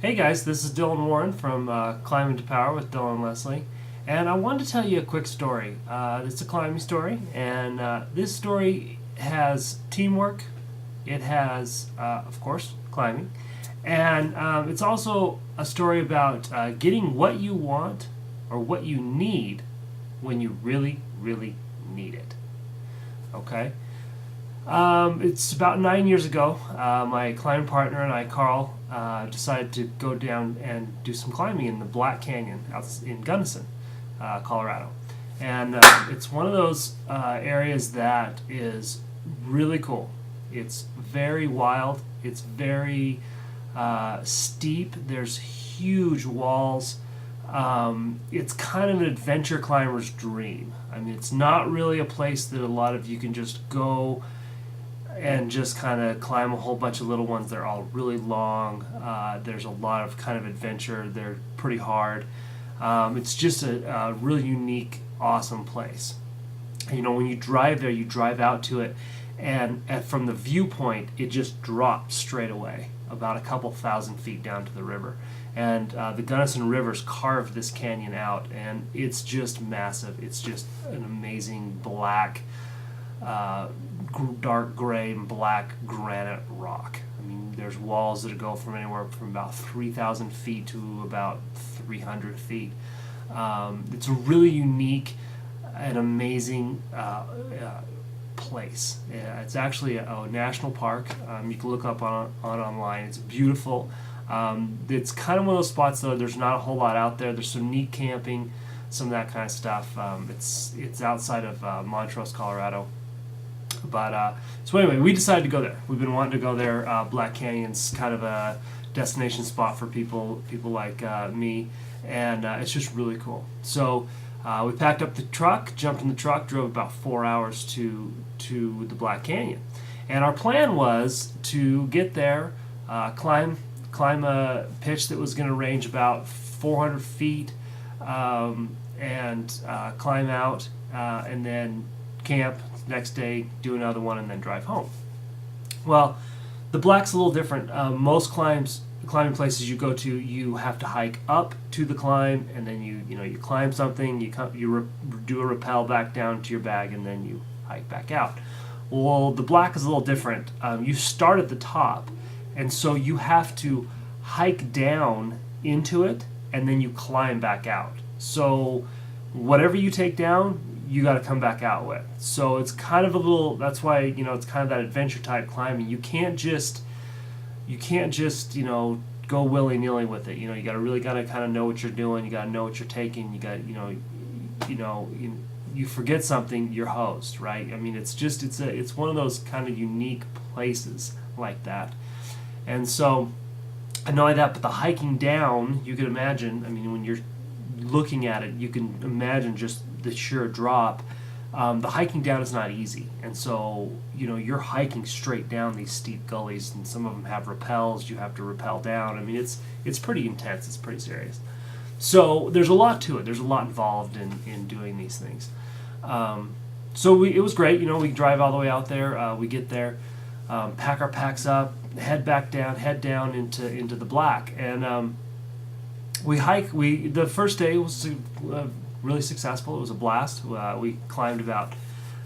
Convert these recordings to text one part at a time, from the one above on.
Hey guys, this is Dylan Warren from Climbing to Power with Dylan and Leslie, and I wanted to tell you a quick story. It's a climbing story, and this story has teamwork. It has, of course, climbing, and it's also a story about getting what you want or what you need when you really, really need it. Okay? It's about 9 years ago. My climbing partner and I, Carl, decided to go down and do some climbing in the Black Canyon out in Gunnison, Colorado. And it's one of those areas that is really cool. It's very wild. It's very steep. There's huge walls. It's kind of an adventure climber's dream. I mean, it's not really a place that a lot of you can just go and just kind of climb a whole bunch of little ones. They're all really long. There's a lot of kind of adventure. They're pretty hard. It's just a really unique, awesome place. You know, when you drive there, you drive out to it, and from the viewpoint, it just drops straight away, about a couple thousand feet down to the river. And the Gunnison River's carved this canyon out, and it's just massive. It's just an amazing black, dark gray and black granite rock. I mean, there's walls that go from anywhere from about 3,000 feet to about 300 feet. It's a really unique and amazing place. Yeah, it's actually a national park. You can look up on online. It's beautiful. It's kind of one of those spots, though, there's not a whole lot out there. There's some neat camping, some of that kind of stuff. It's outside of Montrose, Colorado. But so anyway, we decided to go there. We've been wanting to go there. Black Canyon's kind of a destination spot for people like me, and it's just really cool. So we packed up the truck, jumped in the truck, drove about 4 hours to the Black Canyon, and our plan was to get there, climb a pitch that was going to range about 400 feet, and climb out, and then camp next day, do another one, and then drive home. Well, the Black's a little different. Most climbing places you go to, you have to hike up to the climb, and then you climb something, you do a rappel back down to your bag, and then you hike back out. Well, the Black is a little different. You start at the top, and so you have to hike down into it, and then you climb back out. So whatever you take down, you got to come back out with. So it's kind of a little. That's why it's kind of that adventure type climbing. You can't just go willy nilly with it. You got to really kind of know what you're doing. You got to know what you're taking. You got you forget something, you're hosed, right? I mean, it's one of those kind of unique places like that. And so, not only that, but the hiking down, you can imagine. I mean, when you're looking at it, you can imagine just the sheer drop. The hiking down is not easy, and so you're hiking straight down these steep gullies, and some of them have rappels. You have to rappel down. I mean, it's pretty intense. It's pretty serious. So there's a lot to it. There's a lot involved in doing these things. So it was great. We drive all the way out there. We get there, pack our packs up, head down into the Black, and we hike. The first day was really successful. It was a blast. We climbed it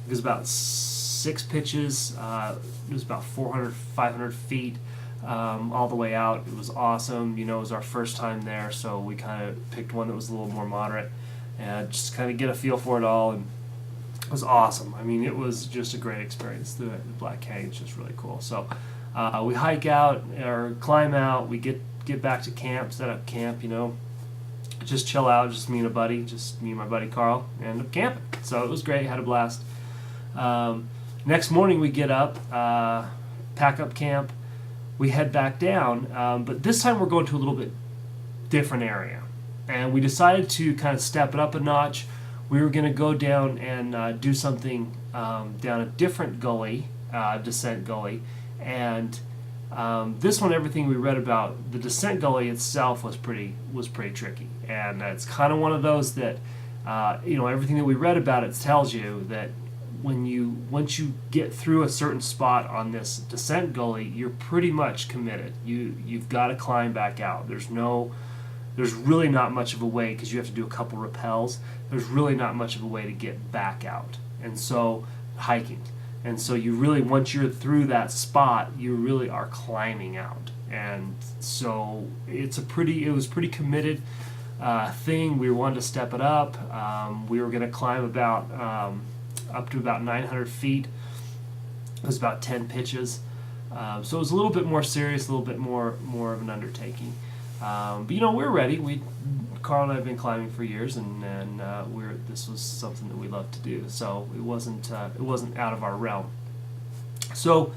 was about 6 pitches. It was about 400, 500 feet all the way out. It was awesome. It was our first time there, so we kind of picked one that was a little more moderate and just kind of get a feel for it all. And it was awesome. I mean, it was just a great experience. The Black Canyon is just really cool. So we hike out or climb out. We get back to camp, set up camp, just chill out, just me and my buddy Carl, and end up camping. So it was great, had a blast. Next morning we get up, pack up camp, we head back down, but this time we're going to a little bit different area. And we decided to kind of step it up a notch. We were going to go down and do something down a different gully, descent gully, and this one, everything we read about the descent gully itself was pretty tricky, and it's kind of one of those that everything that we read about it tells you that once you get through a certain spot on this descent gully, you're pretty much committed. You've got to climb back out. There's really not much of a way, because you have to do a couple rappels. There's really not much of a way to get back out, and so hiking. And so you really, once you're through that spot, you really are climbing out. And so it was pretty committed thing. We wanted to step it up. We were going to climb up to about 900 feet. It was about 10 pitches. So it was a little bit more serious, a little bit more of an undertaking. But we're ready. Carl and I have been climbing for years, and this was something that we loved to do. So it wasn't out of our realm. So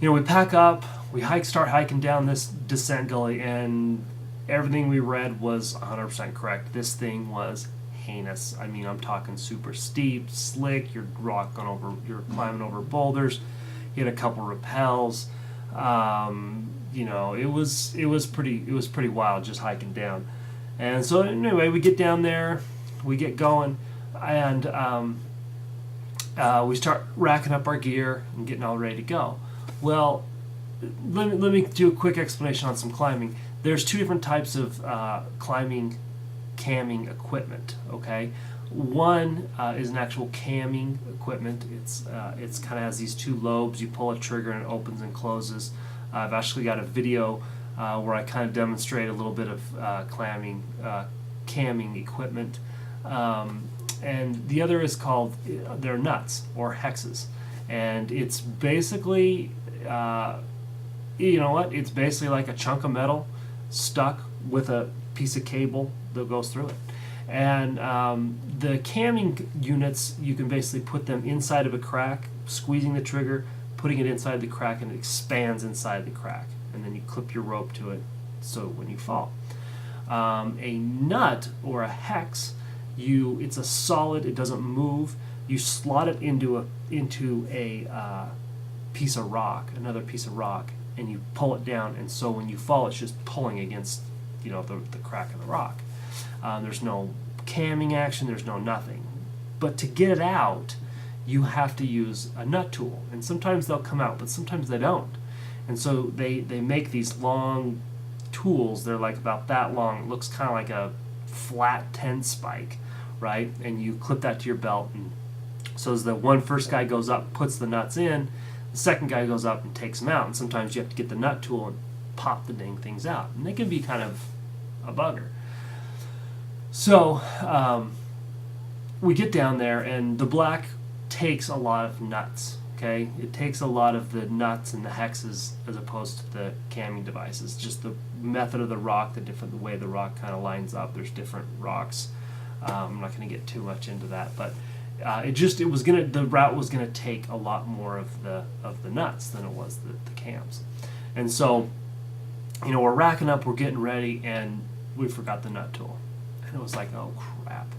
we pack up, we start hiking down this descent gully, and everything we read was 100% correct. This thing was heinous. I mean, I'm talking super steep, slick. You're climbing over boulders. You had a couple rappels. It was pretty wild just hiking down. And so anyway, we get down there, we get going, and we start racking up our gear and getting all ready to go. Well, let me do a quick explanation on some climbing. There's two different types of climbing camming equipment. Okay, one is an actual camming equipment. It's kind of has these two lobes. You pull a trigger and it opens and closes. I've actually got a video where I kind of demonstrate a little bit of camming equipment. And the other is called, they're nuts or hexes. And it's basically, it's basically like a chunk of metal stuck with a piece of cable that goes through it. And the camming units, you can basically put them inside of a crack, squeezing the trigger, putting it inside the crack, and it expands inside the crack. And then you clip your rope to it so when you fall. A nut or a hex, it's a solid, it doesn't move. You slot it into a piece of rock, another piece of rock, and you pull it down, and so when you fall, it's just pulling against the crack of the rock. There's no camming action, there's no nothing. But to get it out, you have to use a nut tool, and sometimes they'll come out, but sometimes they don't. And so they make these long tools. They're like about that long. It looks kind of like a flat 10 spike, right? And you clip that to your belt, and so as the first guy goes up, puts the nuts in, the second guy goes up and takes them out. And sometimes you have to get the nut tool and pop the dang things out, and they can be kind of a bugger. So we get down there, and the black takes a lot of nuts. Okay, it takes a lot of the nuts and the hexes as opposed to the camming devices. Just the method of the rock, the way the rock kind of lines up. There's different rocks. I'm not going to get too much into that, but the route was gonna take a lot more of the nuts than it was the cams. And so, we're racking up, we're getting ready, and we forgot the nut tool. And it was like, oh crap,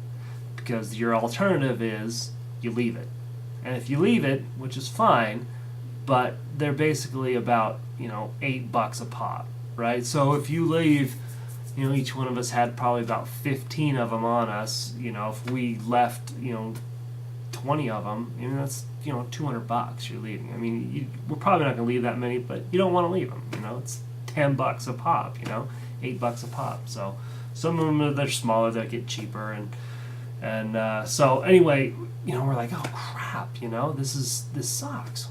because your alternative is you leave it. And if you leave it, which is fine, but they're basically about $8 a pop, right? So if you leave, each one of us had probably about 15 of them on us. If we left 20 of them, that's $200 you're leaving. I mean, we're probably not going to leave that many, but you don't want to leave them. It's $10 a pop. $8 a pop. So some of them they're smaller, they get cheaper, and so anyway, we're like, oh crap, this sucks,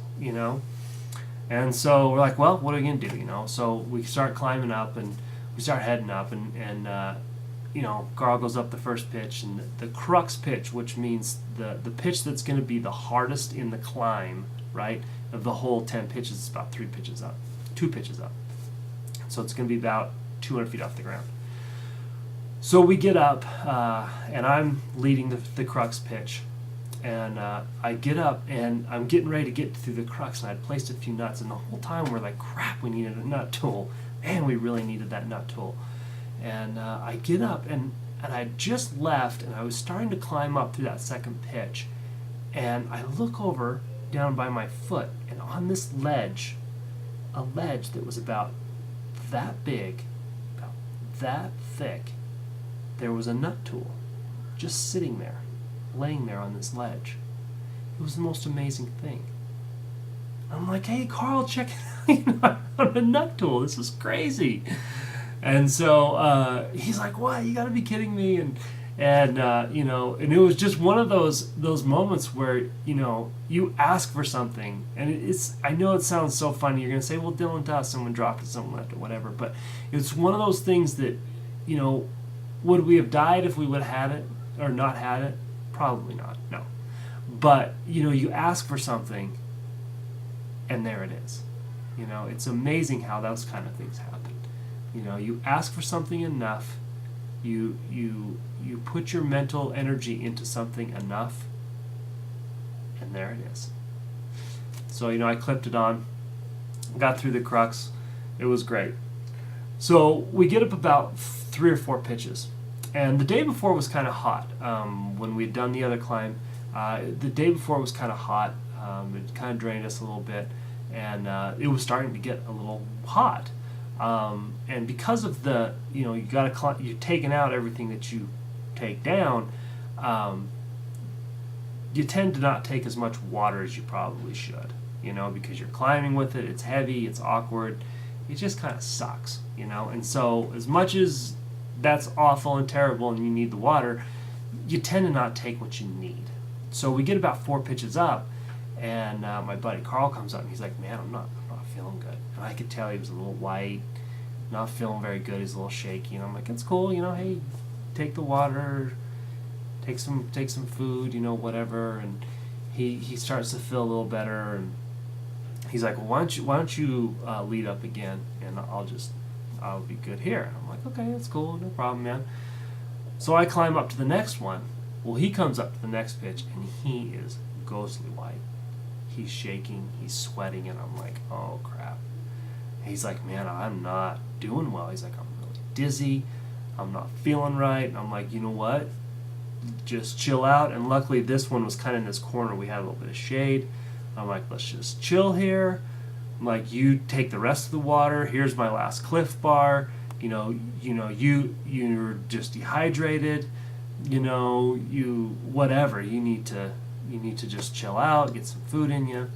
and so we're like, well, what are we gonna do, So we start climbing up, and we start heading up, and Carl goes up the first pitch, and the crux pitch, which means the pitch that's going to be the hardest in the climb, right, of the whole 10 pitches, is about 2 pitches up. So it's going to be about 200 feet off the ground. So we get up, and I'm leading the crux pitch, and I get up, and I'm getting ready to get through the crux, and I'd placed a few nuts, and the whole time we're like, crap, we needed a nut tool, and we really needed that nut tool. And I get up, and I just left, and I was starting to climb up through that second pitch, and I look over down by my foot, and on this ledge, a ledge that was about that big, about that thick, there was a nut tool just sitting there, laying there on this ledge. It was the most amazing thing. I'm like, hey, Carl, check it out. I'm on a nut tool. This is crazy. And so he's like, what? You got to be kidding me. And and it was just one of those moments where, you ask for something. And I know it sounds so funny. You're going to say, well, Dylan does. Someone dropped it, someone left it, whatever. But it's one of those things that, would we have died if we would have had it or not had it? Probably not, no. But, you ask for something, and there it is. It's amazing how those kind of things happen. You ask for something enough, you put your mental energy into something enough, and there it is. So, I clipped it on, got through the crux. It was great. So we get up about 3 or 4 pitches. And the day before was kind of hot. When we had done the other climb, the day before was kind of hot. It kind of drained us a little bit. And it was starting to get a little hot. And because of the, you're taking out everything that you take down, you tend to not take as much water as you probably should, because you're climbing with it, it's heavy, it's awkward, it just kind of sucks, and so as much as that's awful and terrible and you need the water, you tend to not take what you need. So we get about 4 pitches up, and my buddy Carl comes up and he's like, man, I'm not feeling good. And I could tell he was a little white, not feeling very good, he's a little shaky, and I'm like, it's cool, hey, take the water, take some food, whatever. And he starts to feel a little better, and he's like, well, why don't you lead up again, and I'll be good here. And I'm like, okay, that's cool, no problem, man. So I climb up to the next one. Well, he comes up to the next pitch, and he is ghostly white. He's shaking, he's sweating, and I'm like, oh crap. He's like, man, I'm not doing well. He's like, I'm really dizzy, I'm not feeling right. And I'm like, you know what? Just chill out. And luckily this one was kind of in this corner. We had a little bit of shade. I'm like, let's just chill here. I'm like, you take the rest of the water. Here's my last Cliff Bar. You're just dehydrated. You whatever. You need to just chill out, get some food in you.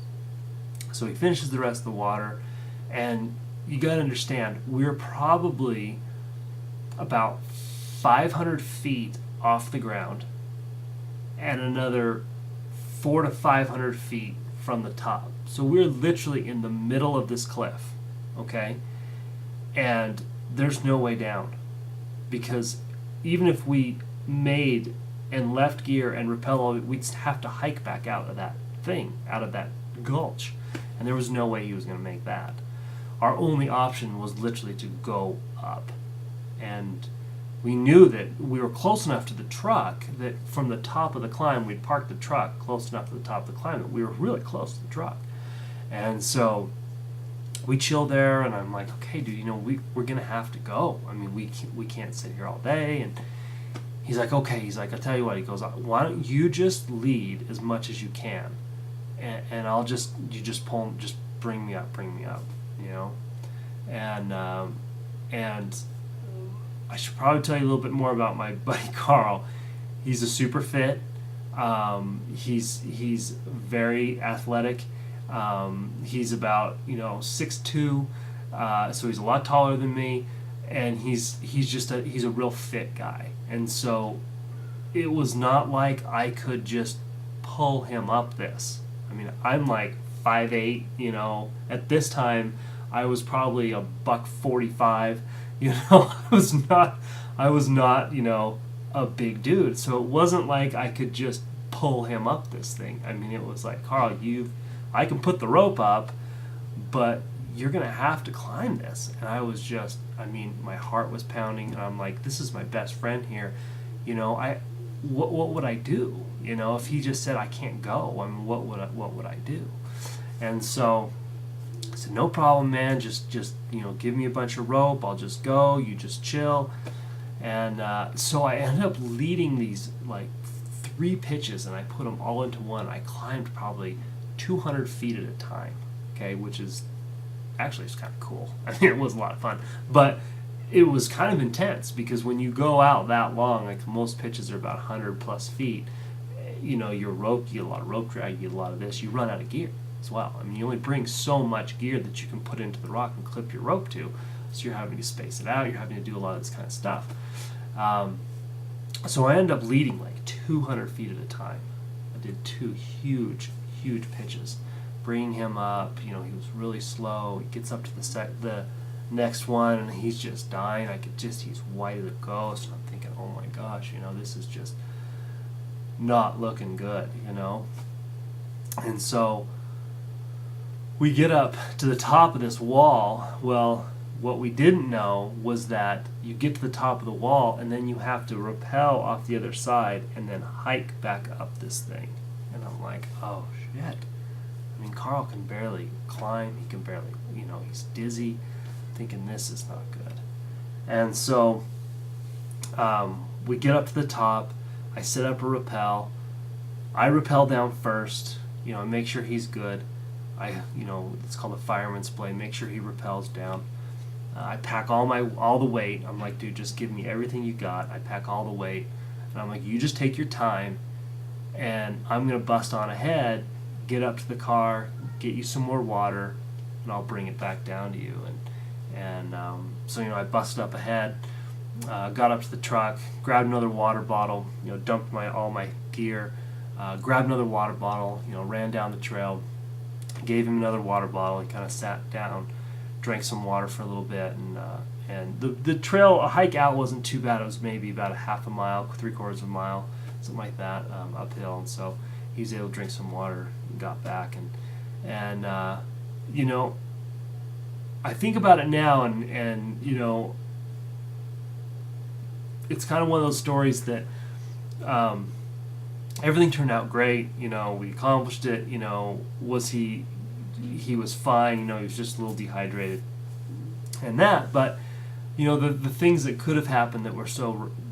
So he finishes the rest of the water, and you got to understand, we're probably about 500 feet off the ground and another 400 to 500 feet from the top. So we're literally in the middle of this cliff, okay? And there's no way down, because even if we made and left gear and rappel, we'd have to hike back out of that gulch, and there was no way he was going to make that. Our only option was literally to go up, and we knew that we were close enough to the truck that from the top of the climb, we'd parked the truck close enough to the top of the climb that we were really close to the truck. And so we chilled there, and I'm like, okay, dude, we're going to have to go. I mean, we can't sit here all day. And he's like, okay. He's like, I'll tell you what. He goes, why don't you just lead as much as you can, and you just bring me up, And I should probably tell you a little bit more about my buddy Carl. He's a super fit. He's very athletic. He's about 6'2", so he's a lot taller than me, and he's a real fit guy. And so it was not like I could just pull him up this. I mean, I'm like 5'8", at this time I was probably $145. I was not a big dude. So it wasn't like I could just pull him up this thing. I mean, it was like, Carl, I can put the rope up, but you're going to have to climb this. And I was just, my heart was pounding, and I'm like, this is my best friend here. What would I do? If he just said I can't go, what would I do? And so I said, no problem, man. Just give me a bunch of rope. I'll just go. You just chill. And so I ended up leading these like 3 pitches, and I put them all into one. I climbed probably 200 feet at a time, okay, which is actually it's kind of cool. I mean, it was a lot of fun, but it was kind of intense because when you go out that long, like most pitches are about 100 plus feet, your rope, you get a lot of rope drag, you get a lot of this, you run out of gear as well. I mean, you only bring so much gear that you can put into the rock and clip your rope to, so you're having to space it out, you're having to do a lot of this kind of stuff. So I ended up leading like 200 feet at a time. I did 2 huge pitches, bringing him up. He was really slow. He gets up to the next one, and he's just dying. He's white as a ghost. And I'm thinking, oh my gosh, this is just not looking good, And so we get up to the top of this wall. Well, what we didn't know was that you get to the top of the wall, and then you have to rappel off the other side and then hike back up this thing. And I'm like, oh shit. I mean, Carl can barely climb. He can barely, he's dizzy. Thinking this is not good. And so we get up to the top. I set up a rappel. I rappel down first, make sure he's good. It's called a fireman's play. Make sure he rappels down. I pack all the weight. I'm like, dude, just give me everything you got. I pack all the weight. And I'm like, you just take your time, and I'm going to bust on ahead, get up to the car, get you some more water, and I'll bring it back down to you. So I busted up ahead, got up to the truck, grabbed another water bottle, dumped all my gear, grabbed another water bottle, ran down the trail, gave him another water bottle. He kind of sat down, drank some water for a little bit, and the trail, a hike out wasn't too bad. It was maybe about a half a mile, 3/4 of a mile, something like that, uphill. And so he was able to drink some water and got back, and I think about it now, and it's kind of one of those stories that everything turned out great. We accomplished it. Was he was fine. He was just a little dehydrated, and that. But the things that could have happened that were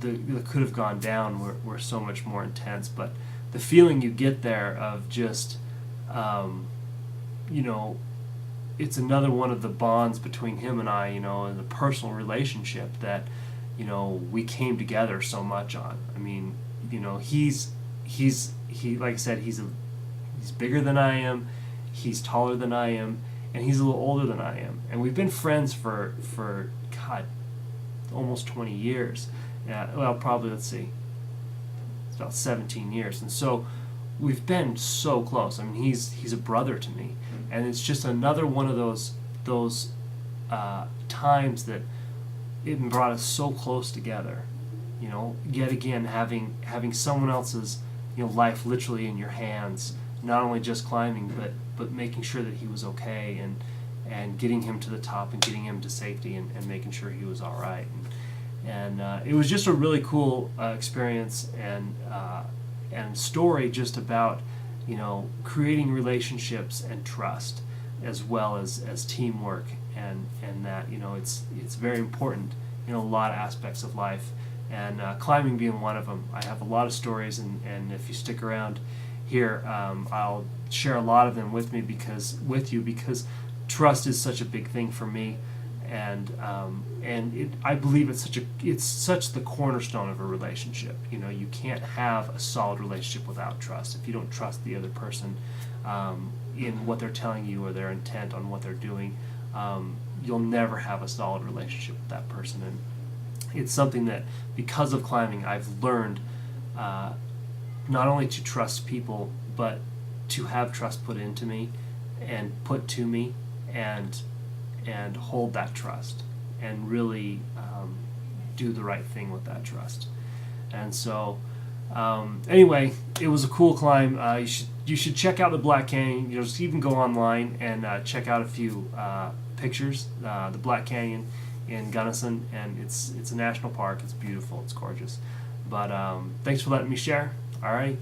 that could have gone down were so much more intense. But the feeling you get there of just it's another one of the bonds between him and I, in a personal relationship that, we came together so much on. I mean, he like I said, he's bigger than I am, he's taller than I am, and he's a little older than I am. And we've been friends for God, almost 20 years. Well, probably, let's see, it's about 17 years. And so we've been so close. I mean, he's a brother to me, and it's just another one of those times that it brought us so close together. Yet again, having someone else's life literally in your hands, not only just climbing, but making sure that he was okay, and getting him to the top and getting him to safety, and making sure he was all right. And it was just a really cool experience and story, just about creating relationships and trust, as well as teamwork, and that it's very important in a lot of aspects of life, and climbing being one of them. I have a lot of stories, and if you stick around here, I'll share a lot of them with you because trust is such a big thing for me. And I believe it's such the cornerstone of a relationship. You can't have a solid relationship without trust. If you don't trust the other person in what they're telling you or their intent on what they're doing, you'll never have a solid relationship with that person. And it's something that, because of climbing, I've learned not only to trust people, but to have trust put into me and put to me, and hold that trust, and really do the right thing with that trust. And so anyway, it was a cool climb. You should check out the Black Canyon. Just even go online and check out a few pictures. The Black Canyon in Gunnison, and it's a national park. It's beautiful. It's gorgeous. But thanks for letting me share. All right.